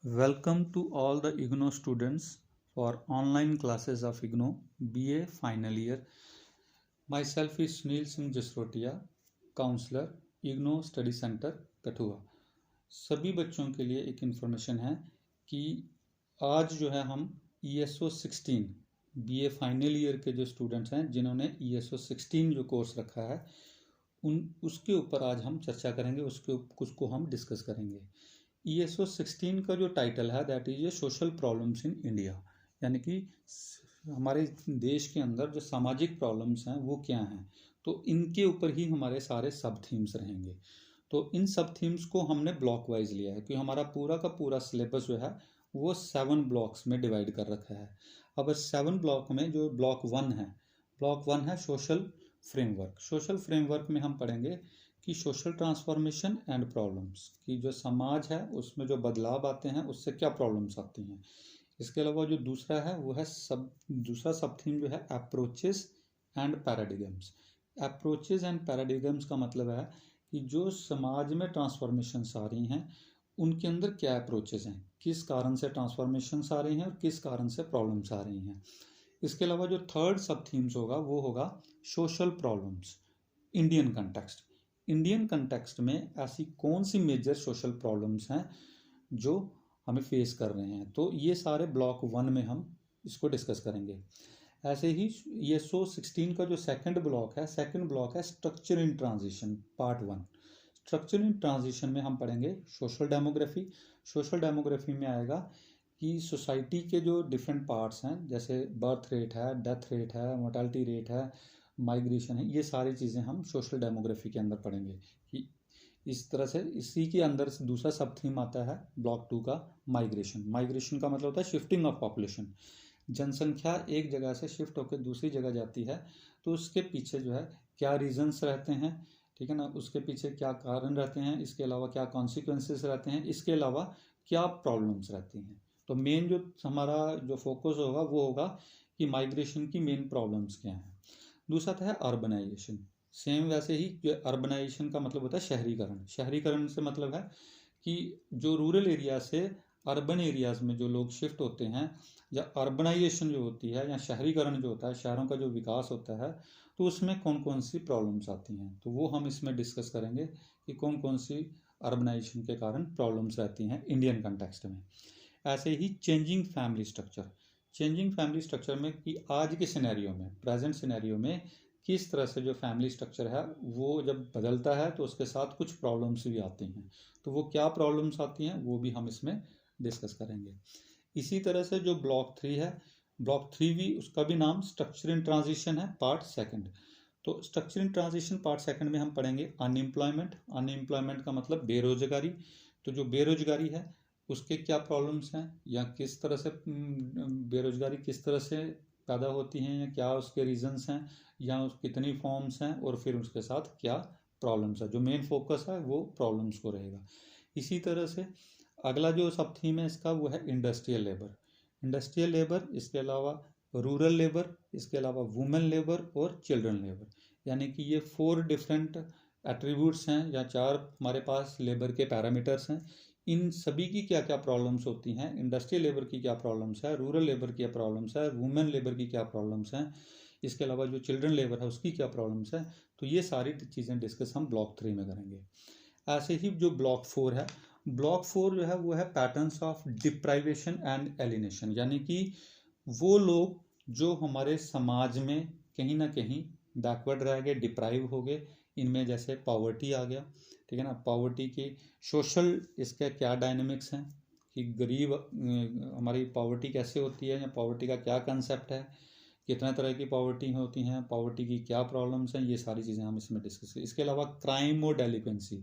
Welcome to all the IGNOU students for online classes of IGNOU BA final year. Myself is Sunil Singh Jasrotia, counsellor IGNOU study centre Kathua. सभी बच्चों के लिए एक information है कि आज जो है हम ESO 16 BA फाइनल ईयर के जो स्टूडेंट्स हैं जिन्होंने ESO 16 जो कोर्स रखा है उसके ऊपर आज हम चर्चा करेंगे, उसको हम डिस्कस करेंगे। ESO 16 का जो टाइटल है that is a social problems in India, यानी कि हमारे देश के अंदर जो सामाजिक प्रॉब्लम्स हैं वो क्या हैं, तो इनके ऊपर ही हमारे सारे सब थीम्स रहेंगे। तो इन सब थीम्स को हमने ब्लॉक वाइज लिया है क्योंकि हमारा पूरा का पूरा सिलेबस जो है वो 7 ब्लॉक्स में डिवाइड कर रखा है। अब 7 ब्लॉक में जो ब्लॉक 1 है सोशल फ्रेमवर्क। सोशल फ्रेमवर्क में हम पढ़ेंगे कि सोशल ट्रांसफॉर्मेशन एंड प्रॉब्लम्स, कि जो समाज है उसमें जो बदलाव आते हैं उससे क्या प्रॉब्लम्स आती हैं। इसके अलावा जो दूसरा है वो है दूसरा सब थीम जो है approaches and paradigms. Approaches and paradigms का मतलब है कि जो समाज में ट्रांसफॉर्मेशंस आ रही हैं उनके अंदर क्या अप्रोचेस हैं, किस कारण से ट्रांसफॉर्मेशंस आ रही हैं और किस कारण से प्रॉब्लम्स आ रही हैं। इसके अलावा जो थर्ड सब थीम्स होगा वो होगा social problems Indian context. Indian context में ऐसी कौन सी मेजर सोशल प्रॉब्लम्स हैं जो हमें फेस कर रहे हैं, तो ये सारे ब्लॉक 1 में हम इसको डिस्कस करेंगे। ऐसे ही ESO 16 का जो सेकंड ब्लॉक है structure in transition part 1। Structure in transition में हम पढ़ेंगे सोशल डेमोग्राफी। सोशल डेमोग्राफी में आएगा कि सोसाइटी के जो डिफरेंट पार्ट्स हैं, जैसे बर्थ रेट है, डेथ रेट है, मोर्टेलिटी रेट है, माइग्रेशन है, ये सारी चीज़ें हम सोशल डेमोग्राफी के अंदर पढ़ेंगे। कि इस तरह से इसी के अंदर दूसरा सब थीम आता है ब्लॉक 2 का माइग्रेशन। माइग्रेशन का मतलब होता है शिफ्टिंग ऑफ पॉपुलेशन। जनसंख्या एक जगह से शिफ्ट होकर दूसरी जगह जाती है तो उसके पीछे जो है क्या रीजंस रहते हैं, ठीक है ना, उसके पीछे क्या कारण रहते हैं, इसके अलावा क्या कॉन्सिक्वेंसेस रहते हैं, इसके अलावा क्या प्रॉब्लम्स रहती हैं। तो मेन जो हमारा जो फोकस होगा वो होगा कि माइग्रेशन की मेन प्रॉब्लम्स क्या हैं। दूसरा था अर्बनाइजेशन। सेम वैसे ही जो अर्बनाइजेशन का मतलब होता है शहरीकरण। शहरीकरण से मतलब है कि जो रूरल एरिया से अर्बन एरियाज़ में जो लोग शिफ्ट होते हैं, या अर्बनाइजेशन जो होती है या शहरीकरण जो होता है, शहरों का जो विकास होता है, तो उसमें कौन कौन सी प्रॉब्लम्स आती हैं, तो वो हम इसमें डिस्कस करेंगे कि कौन कौन सी अर्बनाइजेशन के कारण प्रॉब्लम्स रहती हैं इंडियन कंटेक्स्ट में। ऐसे ही changing family structure. Changing family structure में कि आज के सिनेरियो में, प्रेजेंट सिनेरियो में किस तरह से जो फैमिली स्ट्रक्चर है वो जब बदलता है तो उसके साथ कुछ प्रॉब्लम्स भी आती हैं, तो वो क्या प्रॉब्लम्स आती हैं वो भी हम इसमें डिस्कस करेंगे। इसी तरह से जो ब्लॉक 3 है, ब्लॉक 3 भी उसका भी नाम स्ट्रक्चर इन ट्रांजिशन है पार्ट 2। तो स्ट्रक्चर इन ट्रांजिशन पार्ट 2 में हम पढ़ेंगे अनएम्प्लॉयमेंट। अनएम्प्लॉयमेंट का मतलब बेरोजगारी। तो जो बेरोजगारी है उसके क्या प्रॉब्लम्स हैं, या किस तरह से बेरोजगारी किस तरह से पैदा होती हैं, या क्या उसके रीजंस हैं, या कितनी फॉर्म्स हैं, और फिर उसके साथ क्या प्रॉब्लम्स है। जो मेन फोकस है वो प्रॉब्लम्स को रहेगा। इसी तरह से अगला जो सब थीम है इसका वो है इंडस्ट्रियल लेबर। इंडस्ट्रियल लेबर, इसके अलावा रूरल लेबर, इसके अलावा वुमेन लेबर और चिल्ड्रन लेबर, यानी कि ये 4 डिफरेंट एट्रीब्यूट्स हैं या 4 हमारे पास लेबर के पैरामीटर्स हैं। इन सभी की क्या क्या प्रॉब्लम्स होती हैं, इंडस्ट्रियल लेबर की क्या प्रॉब्लम्स है, रूरल लेबर की क्या प्रॉब्लम्स है, वुमेन लेबर की क्या प्रॉब्लम्स हैं, इसके अलावा जो चिल्ड्रन लेबर है उसकी क्या प्रॉब्लम्स है, तो ये सारी चीज़ें डिस्कस हम ब्लॉक 3 में करेंगे। ऐसे ही जो ब्लॉक 4 है, ब्लॉक 4 जो है वो है patterns of deprivation and alienation, यानी कि वो लोग जो हमारे समाज में कहीं ना कहीं बैकवर्ड रह गए, डिप्राइव हो गए। इनमें जैसे पॉवर्टी आ गया, ठीक है ना, पॉवर्टी की सोशल इसके क्या डायनेमिक्स हैं कि गरीब हमारी पॉवर्टी कैसे होती है, या पॉवर्टी का क्या कंसेप्ट है, कितना तरह की पॉवर्टी होती हैं, पॉवर्टी की क्या प्रॉब्लम्स हैं, ये सारी चीज़ें हम इसमें डिस्कस करें। इसके अलावा क्राइम और डेलिक्वेंसी,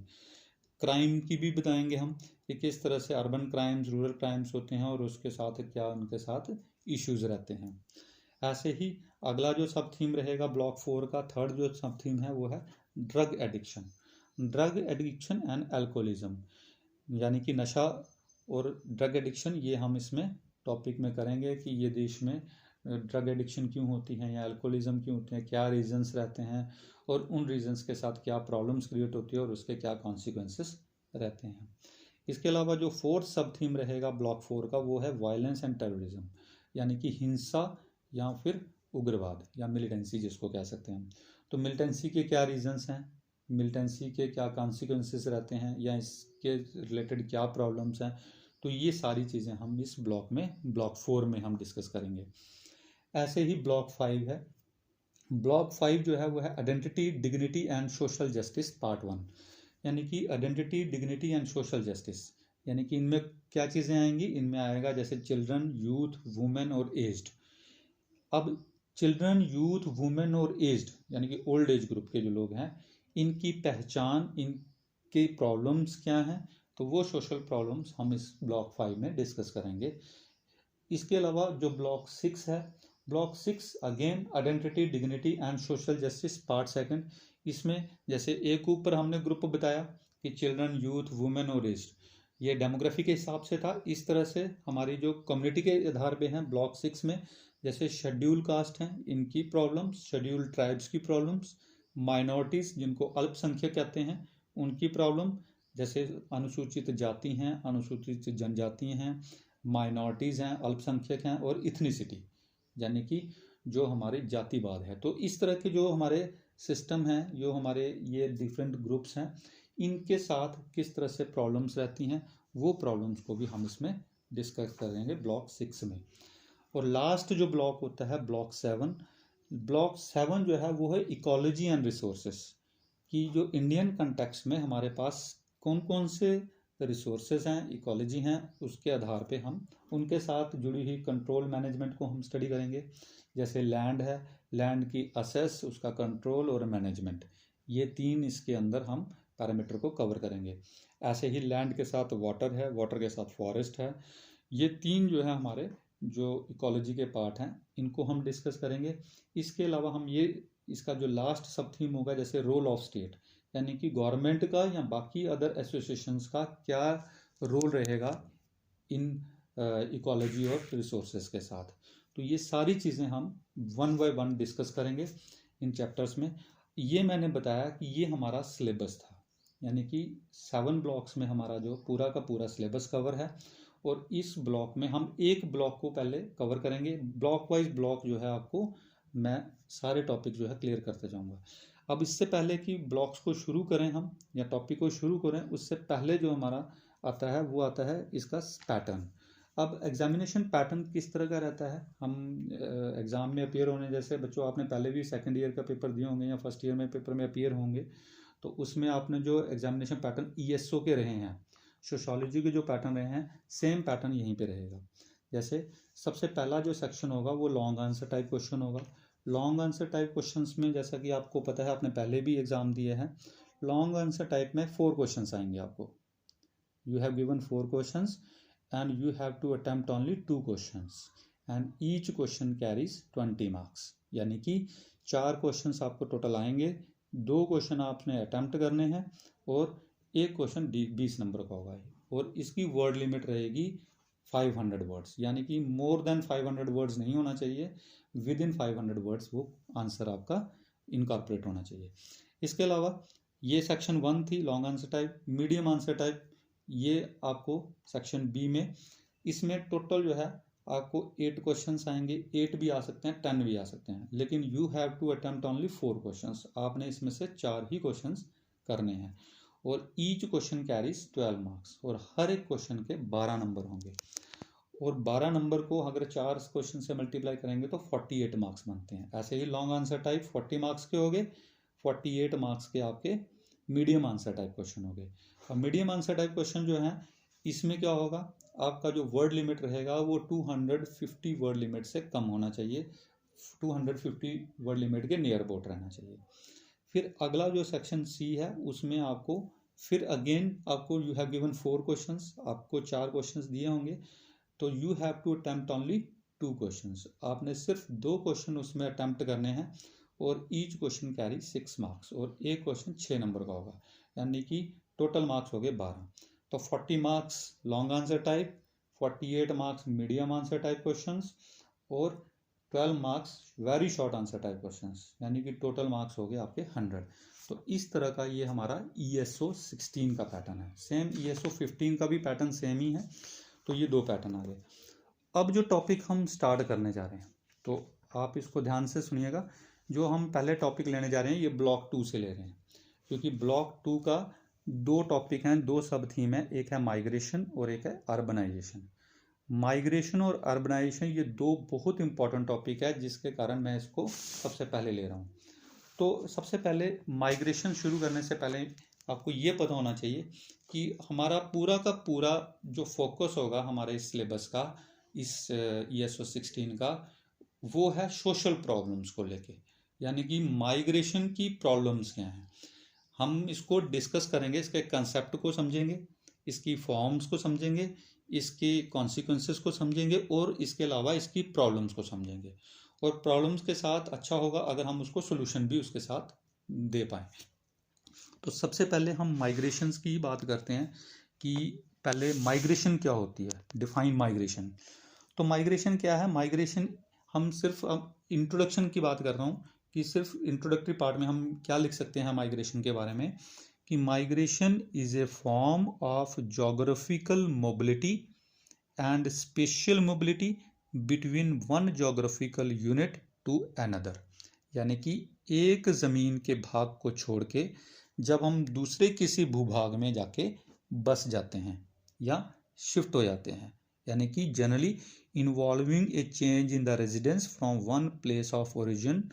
क्राइम की भी बताएंगे हम कि किस तरह से अर्बन क्राइम्स, रूरल क्राइम्स होते हैं और उसके साथ क्या उनके साथ इश्यूज रहते हैं। ऐसे ही अगला जो सब थीम रहेगा ब्लॉक 4 का थर्ड जो सब थीम है वो है drug addiction. Drug addiction and alcoholism, यानी कि नशा और ड्रग एडिक्शन, ये हम इसमें टॉपिक में करेंगे कि ये देश में ड्रग एडिक्शन क्यों होती हैं या अल्कोहलिज्म क्यों होते हैं, क्या रीजंस रहते हैं, और उन रीजंस के साथ क्या प्रॉब्लम्स क्रिएट होती है और उसके क्या कॉन्सिक्वेंसेस रहते हैं। इसके अलावा जो फोर्थ सब थीम रहेगा ब्लॉक 4 का वो है वायलेंस एंड टेररिज्म, यानी कि हिंसा या फिर उग्रवाद या मिलिटेंसी जिसको कह सकते हैं। तो मिलिटेंसी के क्या रीजंस हैं, मिलिटेंसी के क्या कॉन्सिक्वेंसेस रहते हैं, या इसके रिलेटेड क्या प्रॉब्लम्स हैं, तो ये सारी चीज़ें हम इस ब्लॉक 4 में हम डिस्कस करेंगे। ऐसे ही ब्लॉक 5 है। ब्लॉक 5 जो है वो है identity, dignity and social justice part 1, यानी कि identity, dignity and social justice, यानी कि इनमें क्या चीज़ें आएंगी, इनमें आएगा जैसे चिल्ड्रन, यूथ, वुमेन और एज्ड। अब चिल्ड्रन, यूथ, वुमेन और एज्ड यानी कि ओल्ड एज ग्रुप के जो लोग हैं, इनकी पहचान, इनकी प्रॉब्लम्स क्या हैं, तो वो सोशल प्रॉब्लम्स हम इस ब्लॉक 5 में डिस्कस करेंगे। इसके अलावा जो ब्लॉक 6 है, block 6 again identity, dignity and social justice part 2। इसमें जैसे एक ऊपर हमने ग्रुप बताया कि चिल्ड्रन, यूथ, वुमेन और एज्ड, ये डेमोग्राफी के हिसाब से था। इस तरह से हमारी जो कम्युनिटी के आधार पे हैं ब्लॉक 6 में, जैसे शेड्यूल कास्ट हैं इनकी प्रॉब्लम्स, शेड्यूल ट्राइब्स की प्रॉब्लम्स, माइनॉरिटीज़ जिनको अल्पसंख्यक कहते हैं उनकी प्रॉब्लम, जैसे अनुसूचित जाति हैं, अनुसूचित जनजाति हैं, माइनॉरिटीज़ हैं, अल्पसंख्यक हैं, और इथनिसिटी यानी कि जो हमारे जातिवाद है। तो इस तरह के जो हमारे सिस्टम हैं, जो हमारे ये डिफरेंट ग्रुप्स हैं, इनके साथ किस तरह से प्रॉब्लम्स रहती हैं, वो प्रॉब्लम्स को भी हम इसमें डिस्कस करेंगे ब्लॉक 6 में। और लास्ट जो ब्लॉक होता है ब्लॉक 7, ब्लॉक 7 जो है वो है इकोलॉजी एंड रिसोर्सेस, कि जो इंडियन कंटेक्स्ट में हमारे पास कौन कौन से रिसोर्सेज हैं, इकोलॉजी हैं, उसके आधार पे हम उनके साथ जुड़ी हुई कंट्रोल मैनेजमेंट को हम स्टडी करेंगे। जैसे लैंड है, लैंड की असेस, उसका कंट्रोल और मैनेजमेंट, ये 3 इसके अंदर हम पैरामीटर को कवर करेंगे। ऐसे ही लैंड के साथ वाटर है, वाटर के साथ फॉरेस्ट है, ये 3 जो है हमारे जो इकोलॉजी के पार्ट हैं, इनको हम डिस्कस करेंगे। इसके अलावा हम ये इसका जो लास्ट सब थीम होगा जैसे रोल ऑफ स्टेट, यानी कि गवर्नमेंट का या बाकी अदर एसोसिएशंस का क्या रोल रहेगा इन इकोलॉजी और रिसोर्सेज के साथ। तो ये सारी चीज़ें हम 1 बाय 1 डिस्कस करेंगे इन चैप्टर्स में। ये मैंने बताया कि ये हमारा सिलेबस था, यानी कि 7 ब्लॉक्स में हमारा जो पूरा का पूरा सिलेबस कवर है, और इस ब्लॉक में हम एक ब्लॉक को पहले कवर करेंगे। ब्लॉक वाइज ब्लॉक जो है आपको मैं सारे टॉपिक जो है क्लियर करते जाऊंगा। अब इससे पहले कि ब्लॉक्स को शुरू करें हम या टॉपिक को शुरू करें, उससे पहले जो हमारा आता है वो आता है इसका पैटर्न। अब एग्जामिनेशन पैटर्न किस तरह का रहता है, हम एग्ज़ाम में अपियर होने, जैसे बच्चों आपने पहले भी सेकेंड ईयर का पेपर दिए होंगे या फर्स्ट ईयर में पेपर में अपियर होंगे, तो उसमें आपने जो एग्जामिनेशन पैटर्न ESO के रहे हैं, सोशोलॉजी के जो पैटर्न रहे हैं, सेम पैटर्न यहीं पे रहेगा। जैसे सबसे पहला जो सेक्शन होगा वो लॉन्ग आंसर टाइप क्वेश्चन होगा। लॉन्ग आंसर टाइप क्वेश्चंस में जैसा कि आपको पता है, आपने पहले भी एग्जाम दिए हैं, लॉन्ग आंसर टाइप में 4 क्वेश्चंस आएंगे आपको। You have given 4 questions and you have to attempt only 2 questions and each question carries 20 marks, यानी कि 4 क्वेश्चंस आपको टोटल आएंगे, 2 क्वेश्चन आपने अटेम्प्ट करने हैं और एक क्वेश्चन 20 नंबर का होगा। और इसकी वर्ड लिमिट रहेगी 500 वर्ड्स, यानी कि मोर देन 500 वर्ड्स नहीं होना चाहिए, विद इन 500 वर्ड्स वो आंसर आपका इनकॉर्पोरेट होना चाहिए। इसके अलावा ये सेक्शन 1 थी long answer type. Medium answer type ये आपको सेक्शन B में, इसमें टोटल जो है आपको 8 क्वेश्चंस आएंगे, 8 भी आ सकते हैं, 10 भी आ सकते हैं, लेकिन you have to attempt only 4 questions, आपने इसमें से 4 ही क्वेश्चंस करने हैं। और ईच क्वेश्चन कैरीज 12 मार्क्स, और हर एक क्वेश्चन के 12 नंबर होंगे, और 12 नंबर को अगर 4 क्वेश्चन से मल्टीप्लाई करेंगे तो 48 मार्क्स बनते हैं। ऐसे ही लॉन्ग आंसर टाइप 40 मार्क्स के हो गए, 48 मार्क्स के आपके मीडियम आंसर टाइप क्वेश्चन हो गए। अब मीडियम आंसर टाइप क्वेश्चन जो है, इसमें क्या होगा, आपका जो वर्ड लिमिट रहेगा वो 250 वर्ड लिमिट से कम होना चाहिए, 250 वर्ड लिमिट के नियर अबाउट रहना चाहिए। फिर अगला जो सेक्शन C है, उसमें आपको फिर अगेन आपको यू हैव गिवन 4 क्वेश्चंस, आपको 4 क्वेश्चंस दिए होंगे, तो you have to attempt only 2 questions, आपने सिर्फ 2 क्वेश्चन उसमें अटेम्प्ट करने हैं, और ईच क्वेश्चन कैरी 6 मार्क्स, और एक क्वेश्चन 6 नंबर का होगा, यानी कि टोटल मार्क्स हो गए 12। तो 40 marks long answer type, 48 marks medium answer type questions, और 12 marks very short answer type questions, यानी कि टोटल मार्क्स हो गए आपके 100। तो इस तरह का ये हमारा ESO 16 का पैटर्न है। सेम ESO 15 का भी पैटर्न सेम ही है। तो ये दो पैटर्न आ गए। अब जो टॉपिक हम स्टार्ट करने जा रहे हैं, तो आप इसको ध्यान से सुनिएगा। जो हम पहले टॉपिक लेने जा रहे हैं ये ब्लॉक 2 से ले रहे हैं, क्योंकि ब्लॉक 2 का दो टॉपिक हैं, दो सब थीम है, एक है माइग्रेशन और एक है अर्बनाइजेशन। माइग्रेशन और अर्बनाइजेशन ये दो बहुत इंपॉर्टेंट टॉपिक है, जिसके कारण मैं इसको सबसे पहले ले रहा हूँ। तो सबसे पहले माइग्रेशन शुरू करने से पहले आपको ये पता होना चाहिए कि हमारा पूरा का पूरा जो फोकस होगा हमारे इस सिलेबस का, इस ESO 16 का, वो है सोशल प्रॉब्लम्स को लेके, यानी कि माइग्रेशन की प्रॉब्लम्स क्या हैं। हम इसको डिस्कस करेंगे, इसके कंसेप्ट को समझेंगे, इसकी फॉर्म्स को समझेंगे, इसके कॉन्सिक्वेंसेस को समझेंगे और इसके अलावा इसकी प्रॉब्लम्स को समझेंगे। और प्रॉब्लम्स के साथ अच्छा होगा अगर हम उसको सोल्यूशन भी उसके साथ दे पाएँ। तो सबसे पहले हम माइग्रेशंस की बात करते हैं कि पहले माइग्रेशन क्या होती है, डिफाइन माइग्रेशन। तो माइग्रेशन क्या है? माइग्रेशन हम सिर्फ अब इंट्रोडक्शन की बात कर रहा हूँ कि सिर्फ इंट्रोडक्टरी पार्ट में हम क्या लिख सकते हैं माइग्रेशन के बारे में, कि migration is a form of geographical mobility and special mobility between one geographical unit to another. यानी कि एक ज़मीन के भाग को छोड़ के जब हम दूसरे किसी भूभाग में जाके बस जाते हैं या शिफ्ट हो जाते हैं, यानी कि generally involving a change in the residence from one place of origin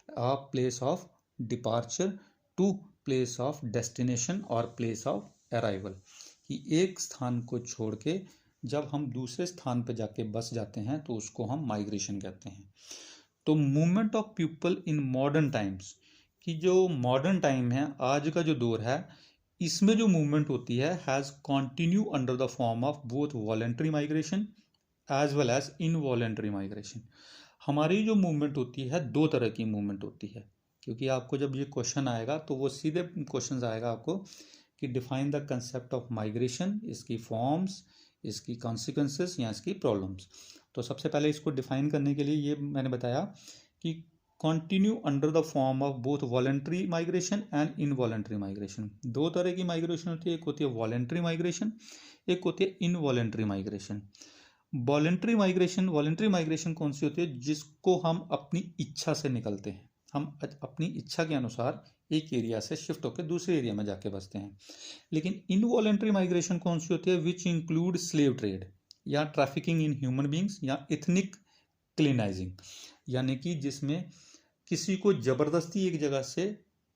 or place of departure to place of destination और प्लेस ऑफ अराइवल। कि एक स्थान को छोड़ के जब हम दूसरे स्थान पर जाके बस जाते हैं तो उसको हम माइग्रेशन कहते हैं। तो movement of people in modern times, कि जो मॉडर्न टाइम है, आज का जो दौर है, इसमें जो मूवमेंट होती है has continue under the form of both voluntary migration as well as involuntary migration. हमारी जो मूवमेंट होती है दो तरह की मूवमेंट होती है, क्योंकि आपको जब ये क्वेश्चन आएगा तो वो सीधे क्वेश्चन आएगा आपको कि define the concept of migration, इसकी फॉर्म्स, इसकी कॉन्सिक्वेंसेस या इसकी प्रॉब्लम्स। तो सबसे पहले इसको डिफाइन करने के लिए ये मैंने बताया कि continue under the form of both voluntary migration and involuntary migration. दो तरह की माइग्रेशन होती है, एक होती है वॉलेंट्री माइग्रेशन, एक होती है इनवॉलेंट्री माइग्रेशन। वॉलेंट्री माइग्रेशन कौन सी होती है? जिसको हम अपनी इच्छा से निकलते हैं, हम अपनी इच्छा के अनुसार एक एरिया से शिफ्ट होकर दूसरे एरिया में जाके बसते हैं। लेकिन इनवॉलेंट्री माइग्रेशन कौन सी होती है? विच इंक्लूड स्लेव ट्रेड या ट्रैफिकिंग इन ह्यूमन बींग्स या एथनिक क्लीनाइजिंग, यानी कि जिसमें किसी को जबरदस्ती एक जगह से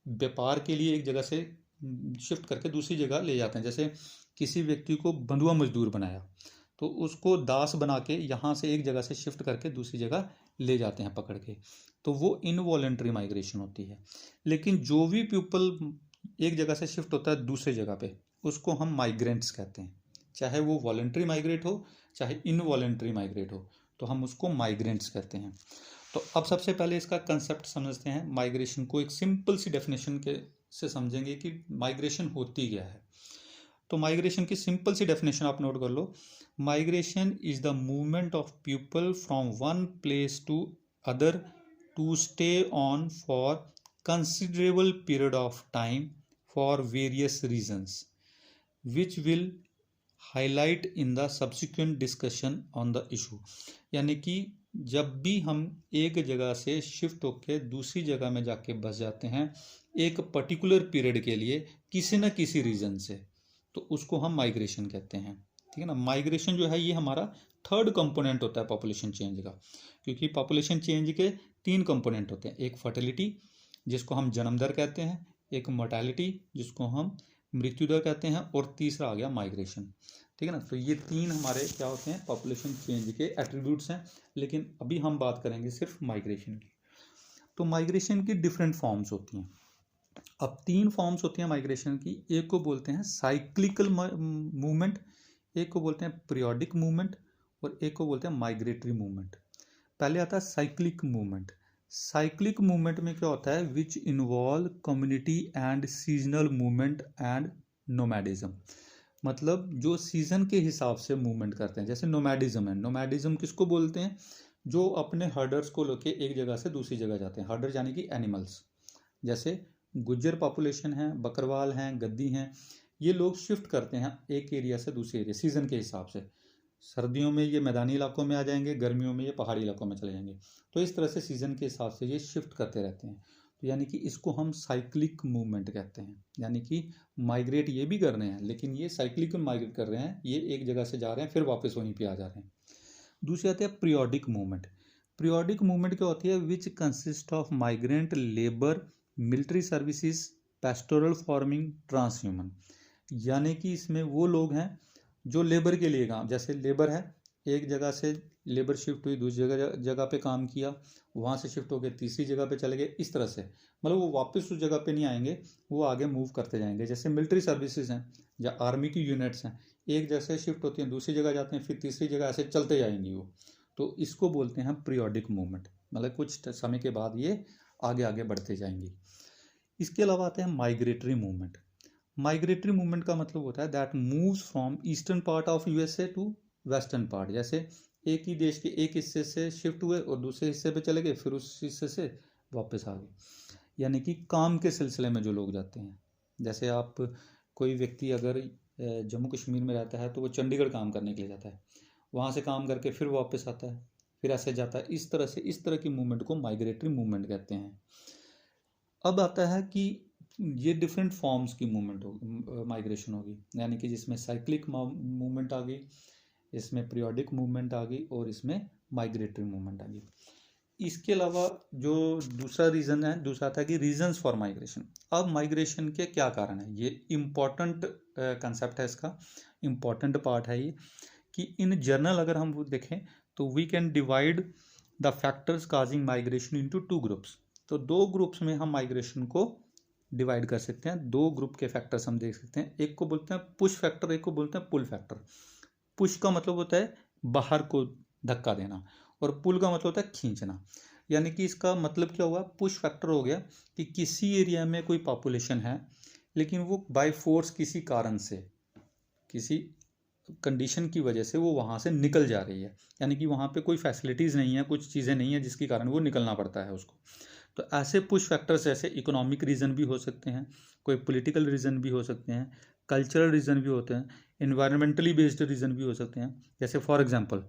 व्यापार के लिए एक जगह से शिफ्ट करके दूसरी जगह ले जाते हैं। जैसे किसी व्यक्ति को बंधुआ मजदूर बनाया तो उसको दास बना के यहाँ से एक जगह से शिफ्ट करके दूसरी जगह ले जाते हैं पकड़ के, तो वो इनवॉलेंट्री माइग्रेशन होती है। लेकिन जो भी पीपल एक जगह से शिफ्ट होता है दूसरी जगह पे, उसको हम माइग्रेंट्स कहते हैं। चाहे वो वॉलेंट्री माइग्रेट हो चाहे इनवॉलेंट्री माइग्रेट हो, तो हम उसको माइग्रेंट्स कहते हैं। तो अब सबसे पहले इसका कंसेप्ट समझते हैं। माइग्रेशन को एक सिंपल सी डेफिनेशन के से समझेंगे कि माइग्रेशन होती क्या है। तो माइग्रेशन की सिंपल सी डेफिनेशन आप नोट कर लो। Migration is the movement of people from one place to other to stay on for considerable period of time for various reasons which will highlight in the subsequent discussion on the issue. यानी कि जब भी हम एक जगह से shift होकर दूसरी जगह में जाके बस जाते हैं एक पर्टिकुलर पीरियड के लिए किसी न किसी रीज़न से, तो उसको हम माइग्रेशन कहते हैं। ठीक है ना। माइग्रेशन जो है ये हमारा थर्ड कंपोनेंट होता है पॉपुलेशन चेंज का, क्योंकि पॉपुलेशन चेंज के तीन कंपोनेंट होते हैं। एक फर्टिलिटी जिसको हम जन्म दर कहते हैं, एक मोर्टेलिटी जिसको हम मृत्यु दर कहते हैं, और तीसरा आ गया माइग्रेशन। ठीक है ना। तो ये तीन हमारे क्या होते हैं? पॉपुलेशन चेंज के एट्रीब्यूट्स हैं। लेकिन अभी हम बात करेंगे सिर्फ माइग्रेशन की। तो माइग्रेशन की डिफरेंट फॉर्म्स होती हैं। अब तीन फॉर्म्स होती हैं माइग्रेशन की। एक को बोलते हैं साइक्लिकल मूवमेंट, एक को बोलते हैं पीरियोडिक मूवमेंट, और एक को बोलते हैं माइग्रेटरी मूवमेंट। पहले आता है साइक्लिक मूवमेंट। साइक्लिक मूवमेंट में क्या होता है? Which involve community and seasonal movement and nomadism. मतलब जो सीजन के हिसाब से मूवमेंट करते हैं, जैसे नोमैडिज्म है। नोमैडिज्म किसको बोलते हैं? जो अपने हर्डर्स को लेके एक जगह से दूसरी जगह जाते हैं। हर्डर यानी कि एनिमल्स। जैसे गुज्जर पॉपुलेशन है, बकरवाल हैं, गद्दी हैं, ये लोग शिफ्ट करते हैं एक एरिया से दूसरे एरिया सीज़न के हिसाब से। सर्दियों में ये मैदानी इलाकों में आ जाएंगे, गर्मियों में ये पहाड़ी इलाकों में चले जाएंगे। तो इस तरह से सीज़न के हिसाब से ये शिफ्ट करते रहते हैं। तो यानी कि इसको हम साइक्लिक मूवमेंट कहते हैं, यानी कि माइग्रेट ये भी कर रहे हैं लेकिन ये साइक्लिक माइग्रेट कर रहे हैं, ये एक जगह से जा रहे हैं फिर वापस वहीं पे आ जा रहे हैं। दूसरी आती है पीरियोडिक मूवमेंट। पीरियोडिक मूवमेंट क्या होती है? Which consist of migrant labour, military services, pastoral farming, transhumance. यानी कि इसमें वो लोग हैं जो लेबर के लिए काम, जैसे लेबर है, एक जगह से लेबर शिफ्ट हुई दूसरी जगह पे काम किया, वहाँ से शिफ्ट होकर तीसरी जगह पे चले गए, इस तरह से मतलब वो वापस उस जगह पे नहीं आएंगे, वो आगे मूव करते जाएंगे। जैसे मिलिट्री सर्विसेज हैं या आर्मी की यूनिट्स हैं, एक जगह से शिफ्ट होती हैं दूसरी जगह जाते हैं फिर तीसरी जगह, ऐसे चलते जाएंगी वो। तो इसको बोलते हैं पीरियोडिक मूवमेंट, मतलब कुछ समय के बाद ये आगे आगे बढ़ते जाएंगी। इसके अलावा आते हैं माइग्रेटरी मूवमेंट। माइग्रेटरी मूवमेंट का मतलब होता है that moves from eastern part of USA to western part. जैसे एक ही देश के एक हिस्से से शिफ्ट हुए और दूसरे हिस्से पे चले गए, फिर उस हिस्से से वापस आ गए। यानी कि काम के सिलसिले में जो लोग जाते हैं, जैसे आप कोई व्यक्ति अगर जम्मू कश्मीर में रहता है तो वो चंडीगढ़ काम करने के लिए जाता है, वहाँ से काम करके फिर वापस आता है, फिर ऐसे जाता है। इस तरह की मूवमेंट को माइग्रेटरी मूवमेंट कहते हैं। अब आता है कि ये डिफरेंट फॉर्म्स की मूवमेंट होगी, माइग्रेशन होगी, यानी कि जिसमें साइक्लिक मूवमेंट आ गई, इसमें पीरियोडिक मूवमेंट आ गई और इसमें माइग्रेटरी मूवमेंट आ गई। इसके अलावा जो दूसरा रीज़न है, दूसरा था कि रीजंस फॉर माइग्रेशन। अब माइग्रेशन के क्या कारण है, ये इम्पॉर्टेंट कंसेप्ट है, इसका इम्पॉर्टेंट पार्ट है ये, कि इन जनरल अगर हम देखें तो we can divide the factors causing migration into 2 groups. तो 2 ग्रुप्स में हम माइग्रेशन को डिवाइड कर सकते हैं। 2 ग्रुप के फैक्टर्स हम देख सकते हैं, एक को बोलते हैं पुश फैक्टर, एक को बोलते हैं पुल फैक्टर। पुश का मतलब होता है बाहर को धक्का देना और पुल का मतलब होता है खींचना। यानी कि इसका मतलब क्या हुआ, पुश फैक्टर हो गया कि किसी एरिया में कोई पॉपुलेशन है लेकिन वो बाय फोर्स किसी कारण से, किसी कंडीशन की वजह से वो वहाँ से निकल जा रही है, यानी कि वहाँ पे कोई फैसिलिटीज़ नहीं है, कुछ चीज़ें नहीं है जिसके कारण वो निकलना पड़ता है उसको। तो ऐसे पुश फैक्टर्स ऐसे इकोनॉमिक रीज़न भी हो सकते हैं, कोई पॉलिटिकल रीज़न भी हो सकते हैं, कल्चरल रीज़न भी होते हैं, इन्वायरमेंटली बेस्ड रीज़न भी हो सकते हैं। जैसे फॉर एग्जांपल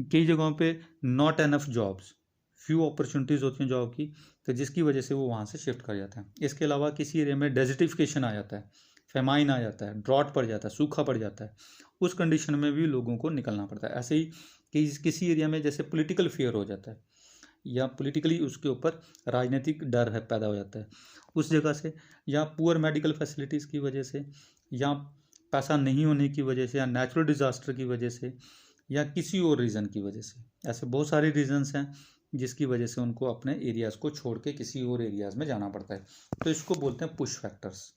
कई जगहों पे not enough jobs, few opportunities होती हैं जॉब की, तो जिसकी वजह से वो वहाँ से शिफ्ट कर जाते हैं। इसके अलावा किसी एरिया में डेजर्टिफिकेशन आ जाता है, फेमाइन आ जाता है, ड्रॉट पड़ जाता है, सूखा पड़ जाता है, उस कंडीशन में भी लोगों को निकलना पड़ता है। ऐसे ही किसी एरिया में जैसे पॉलिटिकल फेयर हो जाता है या पॉलिटिकली उसके ऊपर राजनीतिक डर है पैदा हो जाता है उस जगह से, या पुअर मेडिकल फैसिलिटीज़ की वजह से, या पैसा नहीं होने की वजह से, या नेचुरल डिज़ास्टर की वजह से, या किसी और रीज़न की वजह से। ऐसे बहुत सारे रीजंस हैं जिसकी वजह से उनको अपने एरियाज़ को छोड़ के किसी और एरियाज़ में जाना पड़ता है। तो इसको बोलते हैं पुश फैक्टर्स।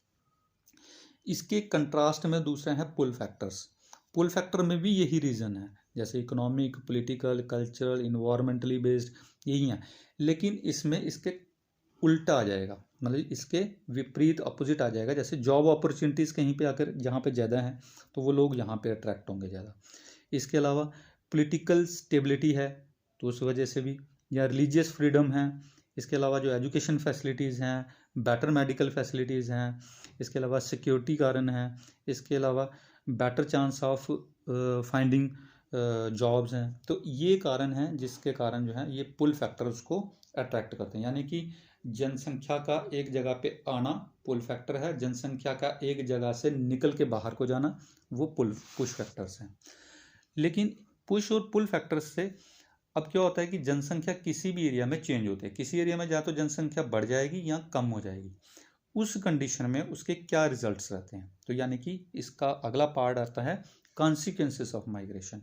इसके कंट्रास्ट में दूसरे हैं पुल फैक्टर्स। पुल फैक्टर में भी यही रीज़न है, जैसे economic, political, cultural, environmentally based यही है, लेकिन इसमें इसके उल्टा आ जाएगा, मतलब इसके विपरीत अपोजिट आ जाएगा। जैसे जॉब अपॉर्चुनिटीज़ कहीं पे आकर जहाँ पे ज़्यादा हैं तो वो लोग यहाँ पे अट्रैक्ट होंगे ज़्यादा। इसके अलावा पॉलिटिकल स्टेबिलिटी है तो उस वजह से भी, या रिलीजियस फ्रीडम है, इसके अलावा जो एजुकेशन फैसिलिटीज़ हैं, बेटर मेडिकल फैसिलिटीज़ हैं, इसके अलावा सिक्योरिटी कारण है, इसके अलावा better chance of finding jobs हैं। तो ये कारण हैं जिसके कारण जो है ये पुल फैक्टर उसको अट्रैक्ट करते हैं। यानी कि जनसंख्या का एक जगह पे आना पुल फैक्टर है, जनसंख्या का एक जगह से निकल के बाहर को जाना वो पुश फैक्टर्स हैं। लेकिन पुश और पुल फैक्टर्स से अब क्या होता है कि जनसंख्या किसी भी एरिया में चेंज होती है, किसी एरिया में या तो जनसंख्या बढ़ जाएगी या कम हो जाएगी, उस कंडीशन में उसके क्या रिजल्ट्स रहते हैं। तो यानी कि इसका अगला पार्ट आता है कॉन्सिक्वेंसेस ऑफ माइग्रेशन।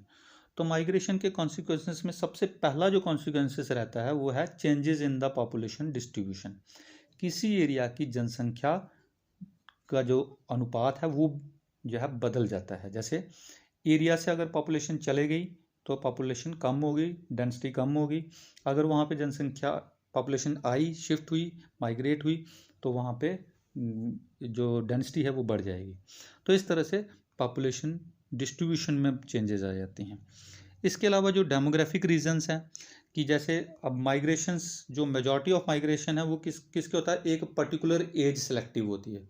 तो माइग्रेशन के कॉन्सिक्वेंसेस में सबसे पहला जो कॉन्सिक्वेंसेस रहता है वो है changes in the population distribution. किसी एरिया की जनसंख्या का जो अनुपात है वो जो है बदल जाता है। जैसे एरिया से अगर पॉपुलेशन चले गई तो पॉपुलेशन कम हो गई, डेंसिटी कम हो गई। अगर वहाँ पे जनसंख्या पॉपुलेशन आई, शिफ्ट हुई, माइग्रेट हुई, तो वहाँ पे जो डेंसिटी है वो बढ़ जाएगी। तो इस तरह से पॉपुलेशन डिस्ट्रीब्यूशन में चेंजेस आ जाती हैं। इसके अलावा जो डेमोग्राफिक रीजंस हैं कि जैसे अब माइग्रेशंस, जो मेजॉरिटी ऑफ माइग्रेशन है वो किसके होता है, एक पर्टिकुलर एज सेलेक्टिव होती है।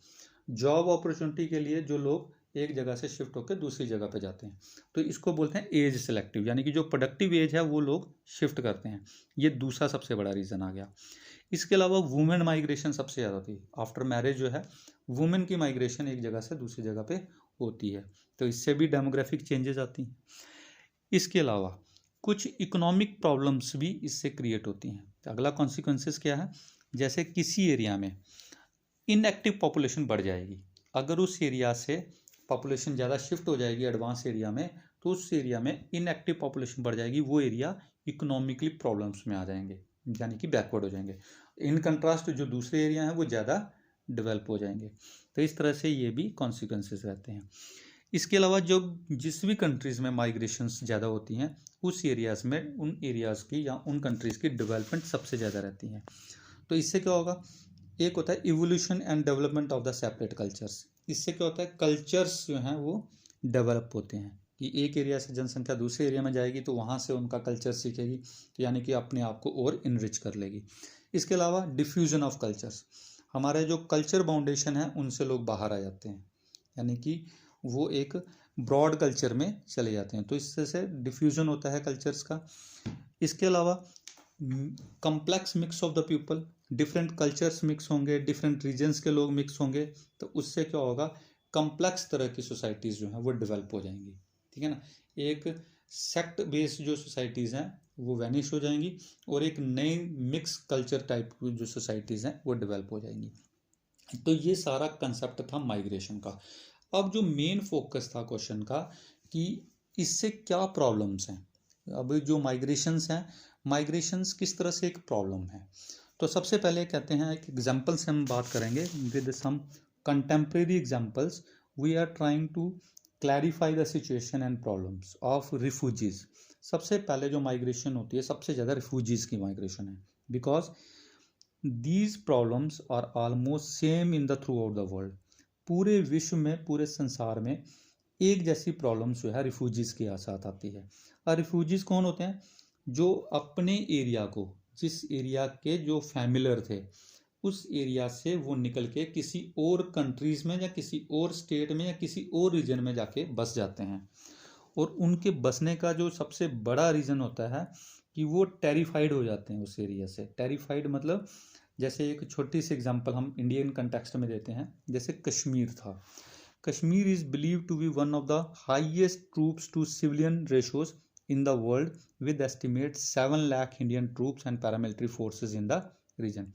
जॉब अपॉर्चुनिटी के लिए जो लोग एक जगह से शिफ्ट होकर दूसरी जगह पे जाते हैं, तो इसको बोलते हैं एज सेलेक्टिव, यानी कि जो प्रोडक्टिव एज है वो लोग शिफ्ट करते हैं। ये दूसरा सबसे बड़ा रीज़न आ गया। इसके अलावा वुमेन माइग्रेशन सबसे ज़्यादा होती है। आफ्टर मैरिज जो है वुमेन की माइग्रेशन एक जगह से दूसरी जगह पे होती है, तो इससे भी डेमोग्राफिक चेंजेस आती हैं। इसके अलावा कुछ इकोनॉमिक प्रॉब्लम्स भी इससे क्रिएट होती हैं। तो अगला कॉन्सिक्वेंसेस क्या है, जैसे किसी एरिया में इनएक्टिव पॉपुलेशन बढ़ जाएगी, अगर उस एरिया से पॉपुलेशन ज़्यादा शिफ्ट हो जाएगी एडवांस एरिया में, तो उस एरिया में इनएक्टिव पॉपुलेशन बढ़ जाएगी, वो एरिया इकोनॉमिकली प्रॉब्लम्स में आ जाएंगे, यानी कि बैकवर्ड हो जाएंगे। इन कंट्रास्ट जो दूसरे एरिया हैं वो ज़्यादा डेवलप हो जाएंगे। तो इस तरह से ये भी कॉन्सिक्वेंसेस रहते हैं। इसके अलावा जो जिस भी कंट्रीज़ में माइग्रेशंस ज़्यादा होती हैं उस एरियाज़ में उन एरियाज़ की या उन कंट्रीज़ की डेवलपमेंट सबसे ज़्यादा रहती है। तो इससे क्या होगा, एक होता है evolution and development of the separate cultures. इससे क्या होता है, कल्चर्स जो हैं वो डेवलप होते हैं कि एक एरिया से जनसंख्या दूसरे एरिया में जाएगी तो वहाँ से उनका कल्चर सीखेगी, तो यानी कि अपने आप को और इनरिच कर लेगी। इसके अलावा डिफ्यूजन ऑफ कल्चर्स, हमारे जो कल्चर बाउंडेशन है उनसे लोग बाहर आ जाते हैं, यानी कि वो एक ब्रॉड कल्चर में चले जाते हैं, तो इससे से डिफ्यूजन होता है कल्चर्स का। इसके अलावा complex mix of the people, different cultures mix होंगे, डिफरेंट रीजन्स के लोग मिक्स होंगे, तो उससे क्या होगा, कम्प्लेक्स तरह की सोसाइटीज़ जो हैं वो डेवलप हो जाएंगी, ठीक है ना। एक सेक्ट बेस्ड जो सोसाइटीज़ हैं वो वैनिश हो जाएंगी और एक नई मिक्स कल्चर टाइप की जो सोसाइटीज़ हैं वो डेवलप हो जाएंगी। तो ये सारा कंसेप्ट था माइग्रेशन का। अब जो मेन फोकस था क्वेश्चन का कि इससे क्या प्रॉब्लम्स हैं, अब जो माइग्रेशंस हैं, माइग्रेशंस किस तरह से एक प्रॉब्लम है। तो सबसे पहले कहते हैं एक एग्जांपल से हम बात करेंगे, with some contemporary examples we are trying to clarify the situation and problems of refugees. सबसे पहले जो माइग्रेशन होती है सबसे ज़्यादा रिफ्यूजीज की माइग्रेशन है, because these problems are almost same in the throughout the world. पूरे विश्व में, पूरे संसार में एक जैसी प्रॉब्लम्स जो है रिफ्यूजीज के साथ आती है। और रिफ्यूजीज कौन होते हैं, जो अपने एरिया को, जिस एरिया के जो फैमिलियर थे उस एरिया से वो निकल के किसी और कंट्रीज़ में या किसी और स्टेट में या किसी और रीजन में जाके बस जाते हैं। और उनके बसने का जो सबसे बड़ा रीज़न होता है कि वो टेरिफाइड हो जाते हैं उस एरिया से। टेरिफाइड मतलब, जैसे एक छोटी सी एग्जांपल हम इंडियन कंटेक्स्ट में देते हैं, जैसे कश्मीर था। Kashmir is believe to be one of the highest troops to civilian ratios in the world, with estimate 7 lakh Indian troops and paramilitary forces in the region.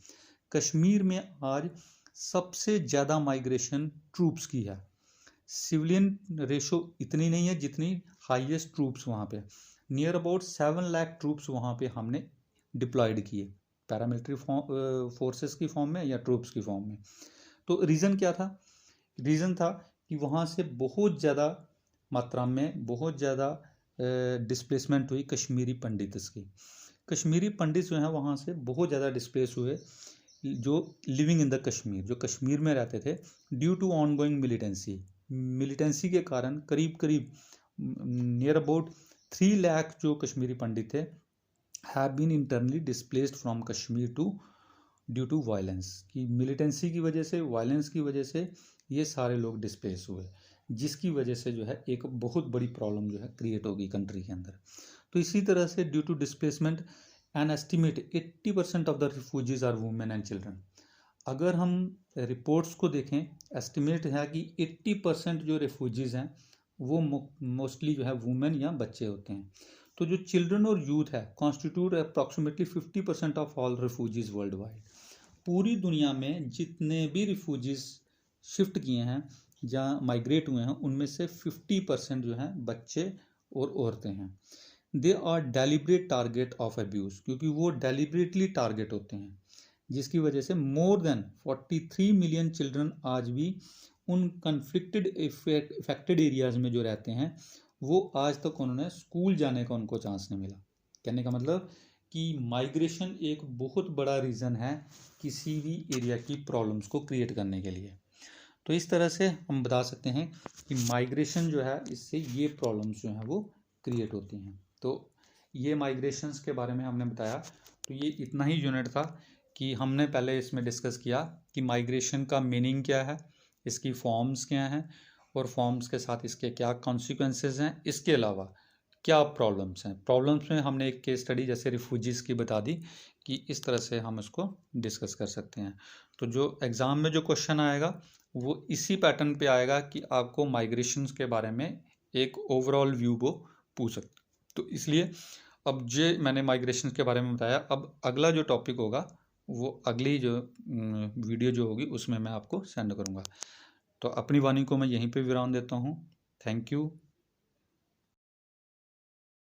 Kashmir में आज सबसे ज़्यादा माइग्रेशन ट्रूप्स की है। सिविलियन रेशो इतनी नहीं है जितनी हाईएस्ट ट्रूप्स वहाँ पे, नियर अबाउट 7 लाख ट्रूप्स वहाँ पे हमने डिप्लॉयड किए, पैरामिलिट्री फोर्सेस की फॉर्म में या ट्रूप्स की फॉर्म में। तो रीज़न क्या था, रीज़न था कि वहाँ से बहुत ज़्यादा मात्रा में, बहुत ज़्यादा डिस्प्लेसमेंट हुई कश्मीरी पंडित्स की। कश्मीरी पंडित जो हैं वहाँ से बहुत ज़्यादा डिस्प्लेस हुए, जो लिविंग इन द कश्मीर, जो कश्मीर में रहते थे, due to ongoing militancy के कारण करीब करीब नियर अबाउट 3 लाख जो कश्मीरी पंडित थे have been internally displaced from Kashmir to due to violence, कि मिलिटेंसी की वजह से, वायलेंस की वजह से ये सारे लोग डिस्प्लेस हुए, जिसकी वजह से जो है एक बहुत बड़ी प्रॉब्लम जो है क्रिएट होगी कंट्री के अंदर। तो इसी तरह से due to displacement an estimate 80% of the refugees are women and children. अगर हम रिपोर्ट्स को देखें, एस्टिमेट है कि 80% जो रिफ्यूजीज हैं वो मोस्टली जो है वुमेन या बच्चे होते हैं। तो जो चिल्ड्रन और यूथ है constitute approximately 50% of all refugees world wide. पूरी दुनिया में जितने भी रिफ्यूजीज शिफ्ट किए हैं या माइग्रेट हुए हैं उनमें से 50% जो हैं बच्चे और औरतें हैं। They are deliberate target of abuse, क्योंकि वो डेलिब्रेटली टारगेट होते हैं, जिसकी वजह से मोर देन 43 मिलियन चिल्ड्रन आज भी उन कन्फ्लिक्टेड इफेक्टेड एरियाज़ में जो रहते हैं वो आज तक उन्होंने स्कूल जाने का उनको चांस नहीं मिला। कहने का मतलब कि माइग्रेशन एक बहुत बड़ा रीज़न है किसी भी एरिया की प्रॉब्लम्स को क्रिएट करने के लिए। तो इस तरह से हम बता सकते हैं कि माइग्रेशन जो है इससे ये प्रॉब्लम्स जो हैं वो क्रिएट होती हैं। तो ये माइग्रेशंस के बारे में हमने बताया। तो ये इतना ही यूनिट था कि हमने पहले इसमें डिस्कस किया कि माइग्रेशन का मीनिंग क्या है, इसकी फॉर्म्स क्या हैं और फॉर्म्स के साथ इसके क्या कॉन्सिक्वेंसेस हैं, इसके अलावा क्या प्रॉब्लम्स हैं। प्रॉब्लम्स में हमने एक केस स्टडी जैसे रिफ्यूजीज़ की बता दी कि इस तरह से हम इसको डिस्कस कर सकते हैं। तो जो एग्ज़ाम में जो क्वेश्चन आएगा वो इसी पैटर्न पे आएगा कि आपको माइग्रेशंस के बारे में एक ओवरऑल व्यू वो पूछ सकते। तो इसलिए अब जे मैंने माइग्रेशन के बारे में बताया, अब अगला जो टॉपिक होगा वो अगली जो वीडियो जो होगी उसमें मैं आपको सेंड करूँगा। तो अपनी वाणी को मैं यहीं पे विराम देता हूँ। Thank you.